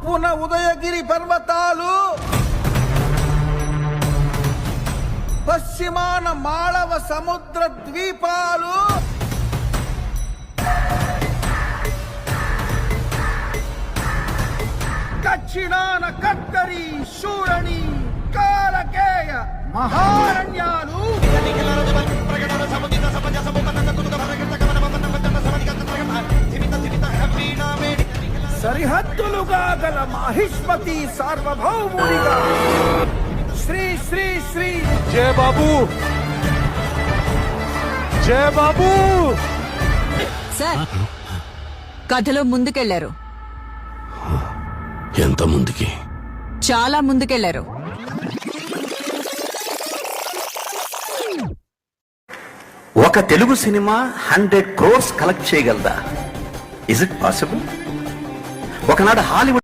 తూర్పున ఉదయగిరి పర్వతాలు, పశ్చిమాన మాళవ సముద్ర ద్వీపాలు, దక్షిణాన కక్కరి శూరణి కాలకేయ మహారణ్యాలు, సరిహద్దులుగా గల మహిష్మతి సార్వభౌమునిగా శ్రీ శ్రీ శ్రీ జయ బాబు, జయ బాబు. సార్, కథలో ముందుకెళ్లారు. ఎంత ముందుకి? చాలా ముందుకెళ్లారు. ఒక తెలుగు సినిమా 100 crores కలెక్ట్ చేయగలదా? Is it possible? ఒకనాడు హాలీవుడ్